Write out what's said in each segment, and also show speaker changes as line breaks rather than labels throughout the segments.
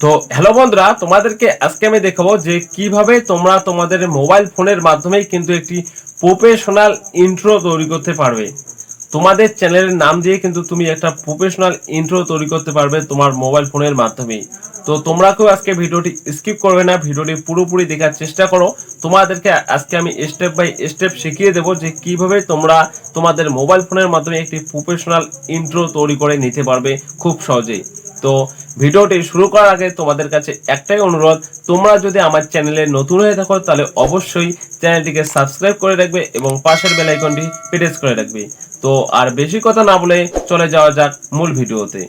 তো হ্যালো বন্ধুরা, তোমাদেরকে আজকে আমি দেখাবো যে কিভাবে তোমরা তোমাদের মোবাইল ফোনের মাধ্যমেই কিন্তু একটি প্রফেশনাল ইন্ট্রো তৈরি করতে পারবে। তোমাদের চ্যানেলের নাম দিয়ে কিন্তু তুমি একটা প্রফেশনাল ইন্ট্রো তৈরি করতে পারবে তোমার মোবাইল ফোনের মাধ্যমেই। তো তোমরা কেউ আজকে ভিডিওটি স্কিপ করবে না, ভিডিওটি পুরোপুরি দেখার চেষ্টা করো। তোমাদেরকে আজকে আমি স্টেপ বাই স্টেপ শিখিয়ে দেবো যে কিভাবে তোমরা তোমাদের মোবাইল ফোনের মাধ্যমে একটি প্রফেশনাল ইন্ট্রো তৈরি করে নিতে পারবে খুব সহজেই। তো ভিডিওটি শুরু করার আগে তোমাদের কাছে একটাই অনুরোধ, তোমরা যদি আমার চ্যানেলে নতুন হয়ে থাকো তাহলে অবশ্যই চ্যানেলটিকে সাবস্ক্রাইব করে রাখবে এবং পাশের বেল আইকনটি প্রেস করে রাখবে। তো আর বেশি কথা না বলে চলে যাওয়া যাক মূল ভিডিওতে।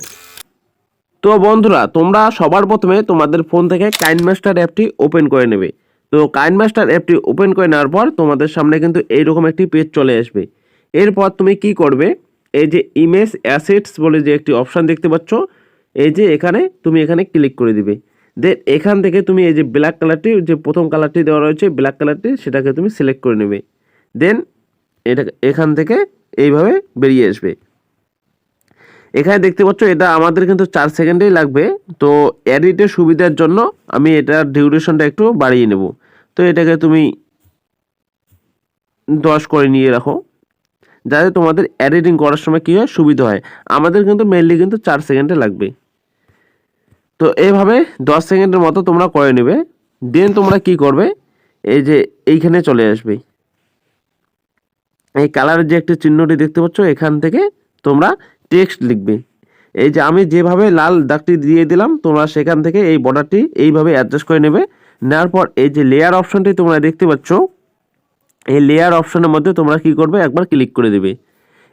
তো বন্ধুরা, তোমরা সবার প্রথমে তোমাদের ফোন থেকে কাইনমাস্টার অ্যাপটি ওপেন করে নেবে। তো কাইনমাস্টার অ্যাপটি ওপেন করে নেওয়ার পর তোমাদের সামনে কিন্তু এইরকম একটি পেজ চলে আসবে। এরপর তুমি কি করবে, এই যে ইমেজ অ্যাসেটস বলে যে একটি অপশান দেখতে পাচ্ছ, এই যে তুমি এখানে ক্লিক করে দিবে। দেন এখান থেকে তুমি এই যে ব্ল্যাক কালারটি, যে প্রথম কালারটি দেওয়া রয়েছে ব্ল্যাক কালারটি, সেটাকে তুমি সিলেক্ট করে নেবে। দেন এটা এখান থেকে এইভাবে বেরিয়ে আসবে। এখানে দেখতে পাচ্ছ এটা আমাদের কিন্তু 4 সেকেন্ডেই লাগবে। তো এডিটের সুবিধার জন্য আমি এটার ডিউরেশনটা একটু বাড়িয়ে নেব। তো এটাকে তুমি 10 করে নিয়ে রাখো, যাতে তোমাদের এডিটিং করার সময় কী হয়, সুবিধা হয়। আমাদের কিন্তু মেনলি কিন্তু 4 সেকেন্ডে লাগবে। তো এইভাবে 10 সেকেন্ডের মতো তোমরা করে নেবে। দেন তোমরা কি করবে, এই যে এইখানে চলে আসবে। এই কালারের যে একটি চিহ্নটি দেখতে পাচ্ছ, এখান থেকে তোমরা টেক্সট লিখবে। এই যে আমি যেভাবে লাল দাগটি দিয়ে দিলাম, তোমরা সেখান থেকে এই বর্ডারটি এইভাবে অ্যাডজাস্ট করে নেবে। নেওয়ার পর এই যে লেয়ার অপশনটি তোমরা দেখতে পাচ্ছ, এই লেয়ার অপশনের মধ্যে তোমরা কি করবে, একবার ক্লিক করে দেবে।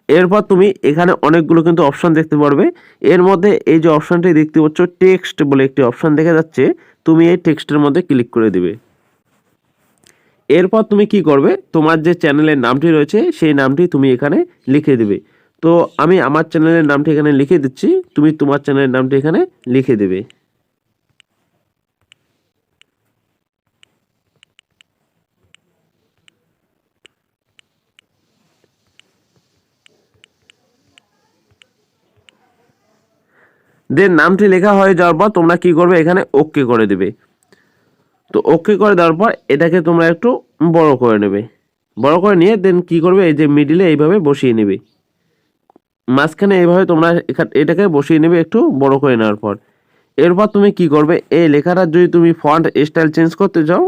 এরপর তুমি এখানে অনেকগুলো কিন্তু অপশন দেখতে পারবে। এর মধ্যে এই যে অপশনটি দেখতে পাচ্ছ, টেক্সট বলে একটি অপশন দেখা যাচ্ছে, তুমি এই টেক্সটের মধ্যে ক্লিক করে দিবে। এরপর তুমি কি করবে, তোমার যে চ্যানেলের নামটি রয়েছে সেই নামটি তুমি এখানে লিখে দেবে। তো আমি আমার চ্যানেলের নামটি এখানে লিখে দিচ্ছি, তুমি তোমার চ্যানেলের নামটি এখানে লিখে দেবে। দেন নামটি লেখা হয়ে যাওয়ার পর তোমরা কি করবে, এখানে ওকে করে দেবে। তো ওকে করে দেওয়ার পর এটাকে তোমরা একটু বড় করে নেবে। বড় করে নিয়ে দেন কি করবে, এই যে মিডিলে এইভাবে বসিয়ে নেবে। মাঝখানে এইভাবে তোমরা এটাকে বসিয়ে নেবে একটু বড় করে নেওয়ার পর। এরপর তুমি কি করবে, এই লেখাটার যদি তুমি ফন্ট স্টাইল চেঞ্জ করতে চাও,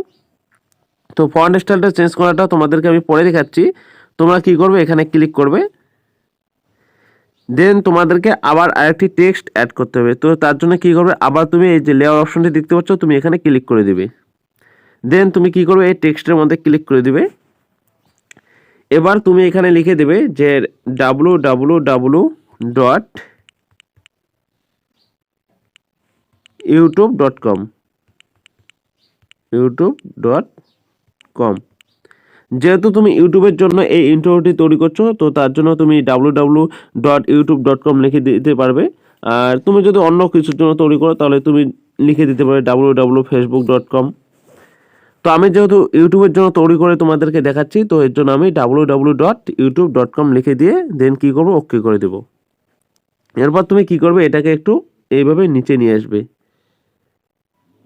তো ফন্ট স্টাইলটা চেঞ্জ করাটা তোমাদেরকে আমি পরে দেখাচ্ছি। তোমরা কি করবে, এখানে ক্লিক করবে। দেন তোমাদেরকে আবার আরেকটি টেক্সট অ্যাড করতে হবে। তো তার জন্য কি করবে, আবার তুমি এই যে লেয়ার অপশনটি দেখতে পাচ্ছ, তুমি এখানে ক্লিক করে দিবে। দেন তুমি কি করবে, এই টেক্সটের মধ্যে ক্লিক করে দিবে। এবার তুমি এখানে লিখে দেবে যে www.youtube.com youtube.com। যেহেতু তুমি ইউটিউবের জন্য এই ইন্ট্রোটি তৈরি করছো, তো তার জন্য তুমি www.youtube.com লিখে দিতে পারবে। আর তুমি যদি অন্য কিছুর জন্য তৈরি করো, তাহলে তুমি লিখে দিতে পারবে www.facebook.com। তো আমি যেহেতু ইউটিউবের জন্য তৈরি করে তোমাদেরকে দেখাচ্ছি, তো এর জন্য আমি www.youtube.com লিখে দিয়ে দেন কি করবো, ওকে করে দেবো। এরপর তুমি কি করবে, এটাকে একটু এইভাবে নিচে নিয়ে আসবে।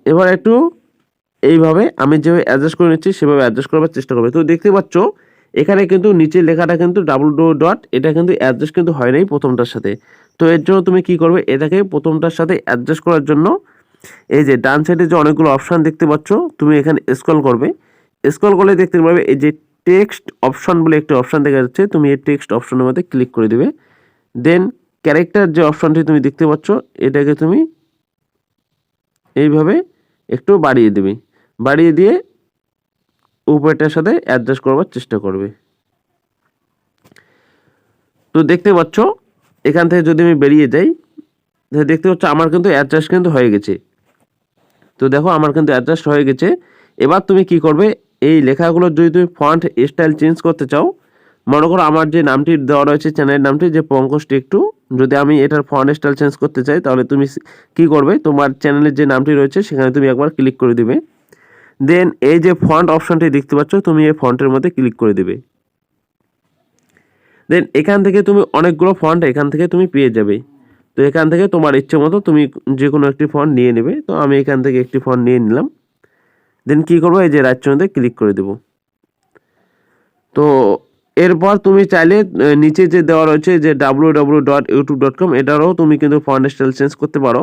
এবার একটু এইভাবে আমি যেভাবে অ্যাডজাস্ট করে নিচ্ছি সেভাবে অ্যাডজাস্ট করবার চেষ্টা করবে। তো দেখতে পাচ্ছ এখানে কিন্তু নিচের লেখাটা কিন্তু এটা কিন্তু অ্যাডজাস্ট কিন্তু হয় নাই প্রথমটার সাথে। তো এর জন্য তুমি কি করবে, এটাকে প্রথমটার সাথে অ্যাডজাস্ট করার জন্য এই যে ডান সাইডে যে অনেকগুলো অপশন দেখতে পাচ্ছ, তুমি এখানে স্ক্রল করবে। স্ক্রল করলে দেখতে পারবে এই যে টেক্সট অপশন বলে একটি অপশন দেখা যাচ্ছে, তুমি এই টেক্সট অপশনের মধ্যে ক্লিক করে দিবে। দেন ক্যারেক্টার যে অপশনটি তুমি দেখতে পাচ্ছ, এটাকে তুমি এইভাবে একটু বাড়িয়ে দেবে। বাড়িয়ে দিয়ে উপরটার সাথে অ্যাডজাস্ট করবার চেষ্টা করবে। তো দেখতে পাচ্ছ এখান থেকে যদি আমি বেরিয়ে যাই, দেখতে পাচ্ছ আমার কিন্তু অ্যাডজাস্ট কিন্তু হয়ে গেছে। তো দেখো আমার কিন্তু অ্যাডজাস্ট হয়ে গেছে। এবার তুমি কি করবে, এই লেখাগুলোর যদি তুমি ফন্ট স্টাইল চেঞ্জ করতে চাও, মনে করো আমার যে নামটি দেওয়া রয়েছে চ্যানেলের নামটি যে পঙ্কজ টেক2, যদি আমি এটার ফন্ট স্টাইল চেঞ্জ করতে চাই, তাহলে তুমি কি করবে, তোমার চ্যানেলের যে নামটি রয়েছে সেখানে তুমি একবার ক্লিক করে দিবে। দেন এই যে ফন্ট অপশনটি দেখতে পাচ্ছ, তুমি এই ফন্টের মধ্যে ক্লিক করে দেবে। দেন এখান থেকে তুমি অনেকগুলো ফন্ট এখান থেকে তুমি পেয়ে যাবে। তো এখান থেকে তোমার ইচ্ছে মতো তুমি যে কোনো একটি ফন্ট নিয়ে নেবে। তো আমি এখান থেকে একটি ফন্ট নিয়ে নিলাম। দেন কী করবো, এই যে রাইট চিহ্নতে ক্লিক করে দেবো। তো এরপর তুমি চাইলে নিচে যে দেওয়া রয়েছে যে www.youtube.com, এটারও তুমি কিন্তু ফন্ট স্টাইল চেঞ্জ করতে পারো।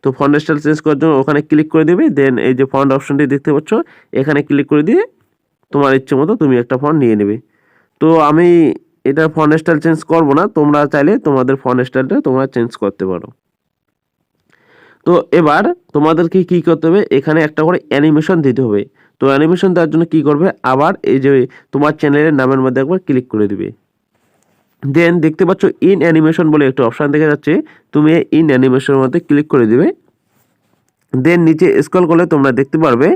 তো ফন্ট স্টাইল চেঞ্জ করার জন্য ওখানে ক্লিক করে দেবে। দেন এই যে ফন্ট অপশনটি দেখতে পাচ্ছ, এখানে ক্লিক করে দিয়ে তোমার ইচ্ছে মতো তুমি একটা ফন্ট নিয়ে নেবে। তো আমি এটা ফন্ট স্টাইল চেঞ্জ করবো না, তোমরা চাইলে তোমাদের ফন্ট স্টাইলটা তোমরা চেঞ্জ করতে পারো। তো এবার তোমাদেরকে কি করতে হবে, এখানে একটা করে অ্যানিমেশন দিতে হবে। তো অ্যানিমেশন দেওয়ার জন্য কি করবে, আবার এই যে তোমার চ্যানেলের নামের মধ্যে একবার ক্লিক করে দিবে। দেন দেখতে পাচ্ছ ইন অ্যানিমেশন বলে একটা অপশান দেখা যাচ্ছে, তুমি ইন অ্যানিমেশনের মধ্যে ক্লিক করে দিবে। দেন নিচে স্ক্রল করলে তোমরা দেখতে পারবে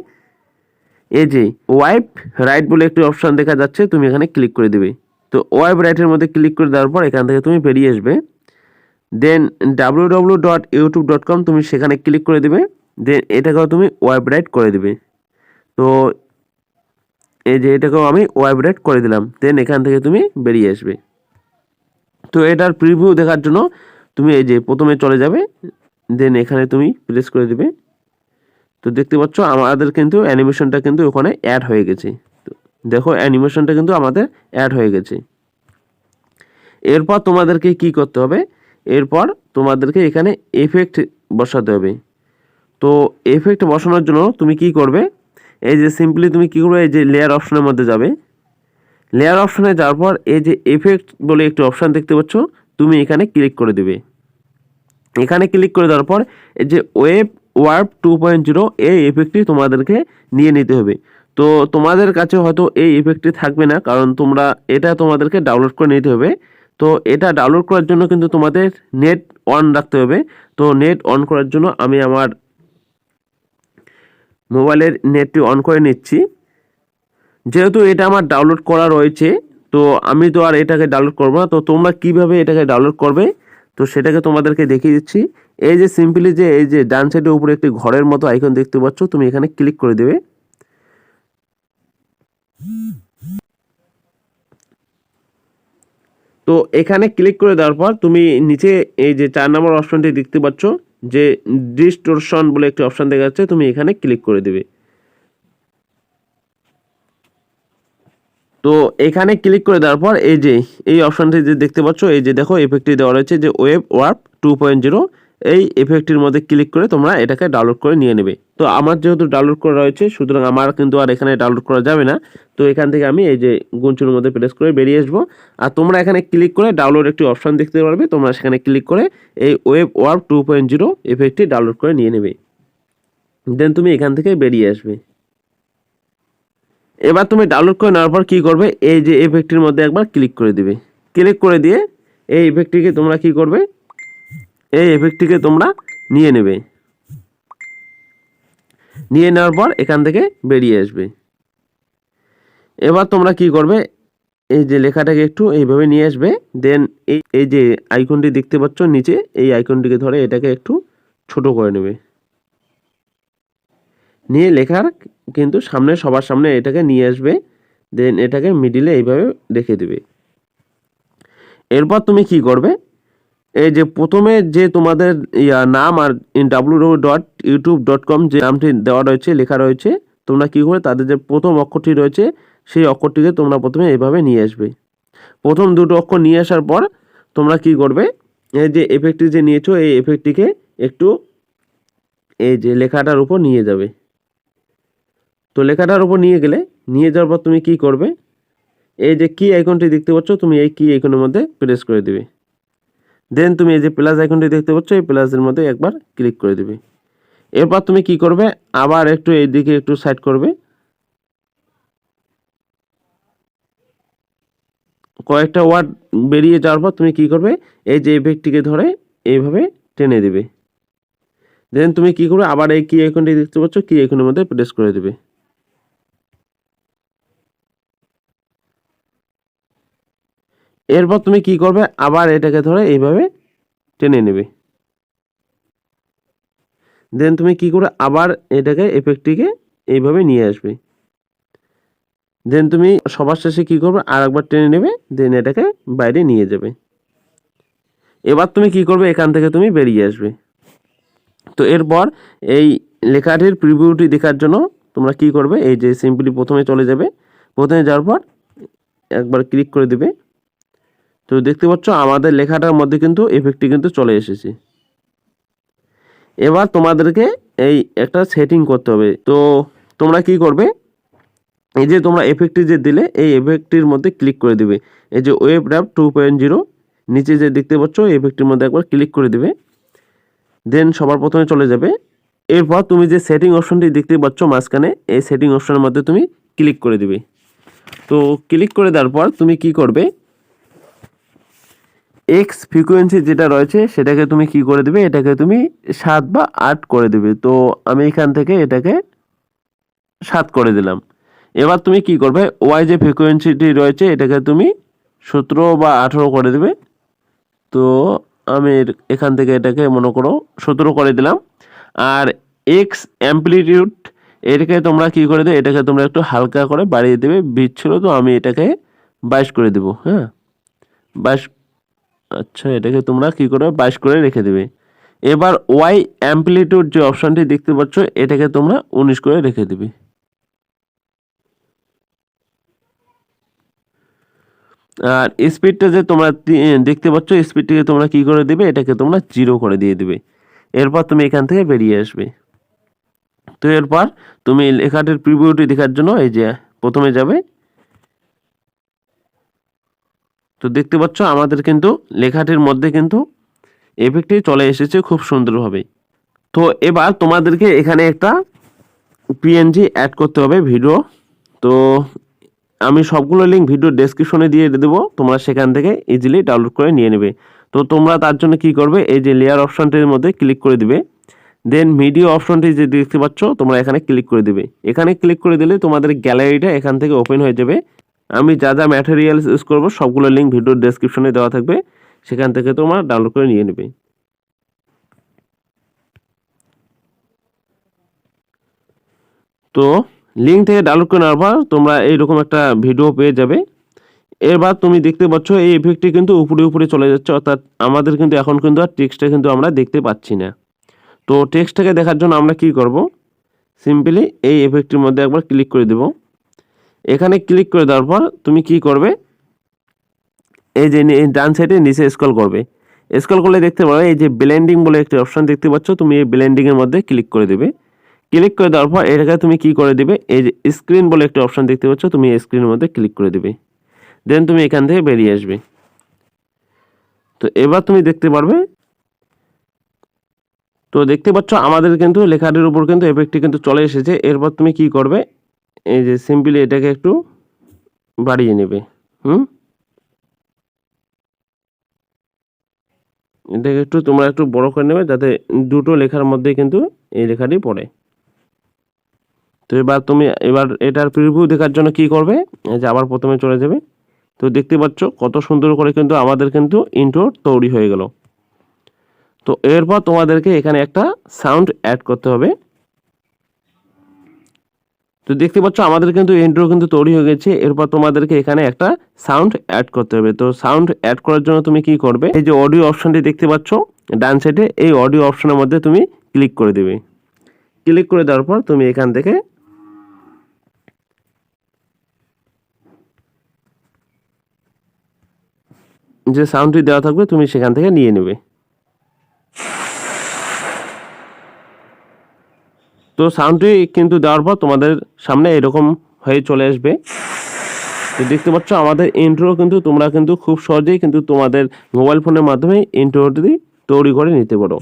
এই যে ওয়াইপ রাইট বলে একটি অপশান দেখা যাচ্ছে, তুমি এখানে ক্লিক করে দিবে। তো ওয়াইপ রাইটের মধ্যে ক্লিক করে দেওয়ার পর এখান থেকে তুমি বেরিয়ে আসবে। দেন www.youtube.com তুমি সেখানে ক্লিক করে দিবে। দেন এটাকেও তুমি ওয়েব রাইট করে দিবে। তো এই যে এটাকেও আমি ওয়েব রাইট করে দিলাম। দেন এখান থেকে তুমি বেরিয়ে আসবে। তো এটার প্রিভিউ দেখার জন্য তুমি এই যে প্রথমে চলে যাবে। দেন এখানে তুমি প্রেস করে দিবে। তো দেখতে পাচ্ছ আমাদের কিন্তু অ্যানিমেশনটা কিন্তু ওখানে অ্যাড হয়ে গেছে। তো দেখো অ্যানিমেশনটা কিন্তু আমাদের অ্যাড হয়ে গেছে। এরপর তোমাদেরকে কি করতে হবে, এরপর তোমাদেরকে এখানে এফেক্ট বসাতে হবে। তো এফেক্ট বসানোর জন্য তুমি কি করবে, এই যে সিম্পলি তুমি কি করবে, এই যে লেয়ার অপশনের মধ্যে যাবে। লেয়ার অপশনে যাওয়ার পর এই যে এফেক্ট বলে একটি অপশান দেখতে পাচ্ছ, তুমি এখানে ক্লিক করে দেবে। এখানে ক্লিক করে দেওয়ার পর এই যে ওয়েব ওয়ার্প 2.0 এই এফেক্টটি তোমাদেরকে নিয়ে নিতে হবে। তো তোমাদের কাছে হয়তো এই এফেক্টটি থাকবে না, কারণ তোমরা এটা তোমাদেরকে ডাউনলোড করে নিতে হবে। তো এটা ডাউনলোড করার জন্য কিন্তু তোমাদের নেট অন রাখতে হবে। তো নেট অন করার জন্য আমি আমার মোবাইলের নেটটি অন করে নিচ্ছি। যেহেতু এটা আমার ডাউনলোড করা রয়েছে, তো আমি তো আর এটাকে ডাউনলোড করবো না। তো তোমরা কিভাবে এটাকে ডাউনলোড করবে, তো সেটাকে তোমাদেরকে দেখিয়ে দিচ্ছি। এই যে সিম্পলি যে এই যে ডান সাইডের উপরে একটি ঘরের মতো আইকন দেখতে পাচ্ছ, তুমি এখানে ক্লিক করে দেবে। তো এখানে ক্লিক করে দেওয়ার পর তুমি নিচে এই যে 4 নম্বর অপশনটি দেখতে পাচ্ছ, যে ডিস্টোরশন বলে একটি অপশন দেখা যাচ্ছে, তুমি এখানে ক্লিক করে দেবে। তো এখানে ক্লিক করে দেওয়ার পর এই যে এই অপশনটি যে দেখতে পাচ্ছ, এই যে দেখো এফেক্টটি দেওয়া রয়েছে যে ওয়েব ওয়ার্প 2.0, এই এফেক্টটির মধ্যে ক্লিক করে তোমরা এটাকে ডাউনলোড করে নিয়ে নেবে। তো আমার যেহেতু ডাউনলোড করা রয়েছে, সুতরাং আমার কিন্তু আর এখানে ডাউনলোড করা যাবে না। তো এখান থেকে আমি এই যে গুণচুর মধ্যে প্রেস করে বেরিয়ে আসবো। আর তোমরা এখানে ক্লিক করে ডাউনলোড একটি অপশন দেখতে পারবে, তোমরা সেখানে ক্লিক করে এই ওয়েব ওয়ার্প 2.0 এফেক্টটি ডাউনলোড করে নিয়ে নেবে। দেন তুমি এখান থেকে বেরিয়ে আসবে। এবার তুমি ডাউনলোড করে নেওয়ার পর কী করবে, এই যে এফেক্টটির মধ্যে একবার ক্লিক করে দিবে। ক্লিক করে দিয়ে এই এফেক্টটিকে তোমরা কি করবে, এই এফেক্টটিকে তোমরা নিয়ে নেবে। নিয়ে নেওয়ার পর এখান থেকে বেরিয়ে আসবে। এবার তোমরা কি করবে, এই যে লেখাটাকে একটু এইভাবে নিয়ে আসবে। দেন এই যে আইকনটি দেখতে পাচ্ছ নিচে, এই আইকনটিকে ধরে এটাকে একটু ছোট করে নেবে। নিয়ে লেখার কিন্তু সামনে সবার সামনে এটাকে নিয়ে আসবে। দেন এটাকে মিডিলে এইভাবে রেখে দেবে। এরপর তুমি কি করবে, এই যে প্রথমে যে তোমাদের নাম আর www.youtube.com যে নামটি দেওয়া রয়েছে, লেখা রয়েছে, তোমরা কি করে তাদের যে প্রথম অক্ষরটি রয়েছে সেই অক্ষরটিকে তোমরা প্রথমে এইভাবে নিয়ে আসবে। প্রথম দুটো অক্ষর নিয়ে আসার পর তোমরা কি করবে, এই যে এফেক্টটি যে নিয়েছো এই এফেক্টটিকে একটু এই যে লেখাটার উপর নিয়ে যাবে। তো লেখাটার উপর নিয়ে গেলে, নিয়ে যাওয়ার পর তুমি কি করবে, এই যে কি আইকনটি দেখতে পাচ্ছ, তুমি এই কি আইকনের মধ্যে প্রেস করে দিবে। দেন তুমি এই যে প্লাস আইকনটি দেখতে পাচ্ছ, এই প্লাসের মধ্যে একবার ক্লিক করে দিবে। এরপর তুমি কি করবে, আবার একটু এই দিকে একটু সাইড করবে। কয়েকটা ওয়ার্ড বেরিয়ে যাওয়ার পর তুমি কি করবে, এই যে এফেক্টটিকে ধরে এইভাবে টেনে দিবে। দেন তুমি কি করবে, আবার এই কি আইকনটি দেখতে পাচ্ছ, কি আইকনের মধ্যে প্রেস করে দিবে। এরপর তুমি কি করবে, আবার এটাকে ধরে এইভাবে টেনে নেবে। দেন তুমি কি করে আবার এটাকে এফেক্টটিকে এইভাবে নিয়ে আসবে। দেন তুমি সবার শেষে কি করবে, আর একবার টেনে নেবে। দেন এটাকে বাইরে নিয়ে যাবে। এবার তুমি কি করবে, এখান থেকে তুমি বেরিয়ে আসবে। তো এরপর এই লেখাটির প্রিভিউটি দেখার জন্য তোমরা কি করবে, এই যে সিম্পলি প্রথমে চলে যাবে, প্রথমে যাওয়ার পর একবার ক্লিক করে দেবে। তো দেখতে পাচ্ছ আমাদের লেখাটার মধ্যে কিন্তু এফেক্টটি কিন্তু চলে এসেছে। এবার তোমাদেরকে এই একটা সেটিং করতে হবে। তো তোমরা কি করবে, এই যে তোমরা এফেক্টটি যে দিলে এই এফেক্টটির মধ্যে ক্লিক করে দিবে। এই যে ওয়েব র্যাপ 2.0 নিচে যে দেখতে পাচ্ছ এফেক্টটির মধ্যে একবার ক্লিক করে দিবে, দেন সবার প্রথমে চলে যাবে। এরপর তুমি যে সেটিং অপশনটি দেখতে পাচ্ছ মাঝখানে, এই সেটিং অপশনের মধ্যে তুমি ক্লিক করে দিবে। তো ক্লিক করে দেওয়ার পর তুমি কি করবে, এক্স ফ্রিকোয়েন্সি যেটা রয়েছে সেটাকে তুমি কি করে দেবে, এটাকে তুমি 7 বা 8 করে দেবে। তো আমি এখান থেকে এটাকে 7 করে দিলাম। এবার তুমি কি করবে, ওয়াই যে ফ্রিকোয়েন্সিটি রয়েছে এটাকে তুমি 17 বা 18 করে দেবে। তো আমি এখান থেকে এটাকে মনে করো 17 করে দিলাম। আর এক্স অ্যাম্পলিটিউড এটাকে তোমরা কি করে দেবে, এটাকে তোমরা একটু হালকা করে বাড়িয়ে দেবে, 20 ছিল তো আমি এটাকে 22 করে দেবো। হ্যাঁ 22, আচ্ছা এটাকে তোমরা কি করে 22 করে রেখে দেবে। এবার ওয়াই অ্যাম্পলিটিউড যে অপশনটি দেখতে পাচ্ছ এটাকে তোমরা 19 করে রেখে দেবে। আর স্পিডটা যে তোমরা দেখতে পাচ্ছ স্পিডটাকে তোমরা কি করে দেবে, এটাকে তোমরা 0 করে দিয়ে দেবে। এরপর তুমি এখান থেকে বেরিয়ে আসবে। তো এরপর তুমি লেখাটির প্রিভিউটি দেখার জন্য এই যে প্রথমে যাবে। তো দেখতে পাচ্ছ আমাদের কিন্তু লেখাটির মধ্যে কিন্তু এফেক্টটি চলে এসেছে খুব সুন্দরভাবে। তো এবার তোমাদেরকে এখানে একটা পিএনজি অ্যাড করতে হবে ভিডিও। তো আমি সবগুলো লিঙ্ক ভিডিও ডেসক্রিপশনে দিয়ে দেবো, তোমরা সেখান থেকে ইজিলি ডাউনলোড করে নিয়ে নেবে। তো তোমরা তার জন্য কি করবে, এই যে লেয়ার অপশনটির মধ্যে ক্লিক করে দিবে, দেন ভিডিও অপশনটি যে দেখতে পাচ্ছ তোমরা এখানে ক্লিক করে দিবে। এখানে ক্লিক করে দিলে তোমাদের গ্যালারিটা এখান থেকে ওপেন হয়ে যাবে। আমি যা যা ম্যাটেরিয়ালস ইউজ করবো সবগুলো লিঙ্ক ভিডিও ডেসক্রিপশনে দেওয়া থাকবে, সেখান থেকে তোমরা ডাউনলোড করে নিয়ে নেবে। তো লিঙ্ক থেকে ডাউনলোড করে নেওয়ার পর তোমরা এইরকম একটা ভিডিও পেয়ে যাবে। এবার তুমি দেখতে পাচ্ছ এই ইফেক্টটি কিন্তু উপরে উপরে চলে যাচ্ছে, অর্থাৎ আমাদের কিন্তু এখন কিন্তু আর টেক্সটটা কিন্তু আমরা দেখতে পাচ্ছি না। তো টেক্সটটাকে দেখার জন্য আমরা কি করব, সিম্পলি এই ইফেক্টটির মধ্যে একবার ক্লিক করে দেব। এখানে ক্লিক করে দেওয়ার পর তুমি কি করবে, এই যে ডান সাইডে নিচে স্ক্রল করবে। স্ক্রল করলে দেখতে পাবে এই যে ব্লেন্ডিং বলে একটি অপশন দেখতে পাচ্ছ, তুমি এই ব্লেন্ডিং এর মধ্যে ক্লিক করে দেবে। ক্লিক করে দেওয়ার পর এটাকে তুমি কি করে দিবে, এই যে স্ক্রিন বলে একটি অপশন দেখতে পাচ্ছ, তুমি এই স্ক্রিনের মধ্যে ক্লিক করে দিবে। দেন তুমি এখান থেকে বেরিয়ে আসবে। তো এবার তুমি দেখতে পারবে, তো দেখতে পাচ্ছ আমাদের কিন্তু লেখাটির উপর কিন্তু এফেক্টটি কিন্তু চলে এসেছে। এরপর তুমি কি করবে, এই যে সিম্পলি এটাকে একটু বাড়িয়ে নেবে। এটাকে একটু তোমরা একটু বড় করে নেবে, যাতে দুটো লেখার মধ্যে কিন্তু এই লেখাটি পড়ে। তো এবার তুমি এটার প্রিভিউ দেখার জন্য কি করবে, এই যে আবার প্রথমে চলে যাবে। তো দেখতে পাচ্ছ কত সুন্দর করে কিন্তু আমাদের কিন্তু ইন্ট্রো তৈরি হয়ে গেল। তো এরপর তোমাদেরকে এখানে একটা সাউন্ড অ্যাড করতে হবে। তো দেখতে পাচ্ছ আমাদের কিন্তু ইন্ট্রো কিন্তু তৈরি হয়ে গেছে। এরপর তোমাদেরকে এখানে একটা সাউন্ড অ্যাড করতে হবে। তো সাউন্ড অ্যাড করার জন্য তুমি কি করবে, এই যে অডিও অপশনটি দেখতে পাচ্ছ ডান সাইডে, এই অডিও অপশনের মধ্যে তুমি ক্লিক করে দেবে। ক্লিক করে দেওয়ার পর তুমি এখান থেকে যে সাউন্ডটি দেওয়া থাকবে তুমি সেখান থেকে নিয়ে নেবে। তো সাউন্ডটি কিন্তু দেওয়ার পর তোমাদের সামনে এরকম হয়ে চলে আসবে। তো দেখতে পাচ্ছ আমাদের ইন্ট্রো কিন্তু তোমরা কিন্তু খুব সহজেই কিন্তু তোমাদের মোবাইল ফোনের মাধ্যমে ইন্ট্রোটি তৈরি করে নিতে পারো।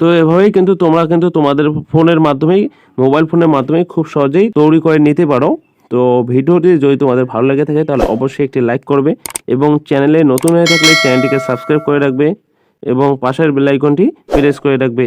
তো এভাবেই কিন্তু তোমরা কিন্তু তোমাদের ফোনের মাধ্যমেই, মোবাইল ফোনের মাধ্যমে খুব সহজেই তৈরি করে নিতে পারো। তো ভিডিওটি যদি তোমাদের ভালো লেগে থাকে তাহলে অবশ্যই একটি লাইক করবে, এবং চ্যানেলে নতুন হয়ে থাকলে চ্যানেলটিকে সাবস্ক্রাইব করে রাখবে, এবং পাশের বেল আইকনটি প্রেস করে রাখবে।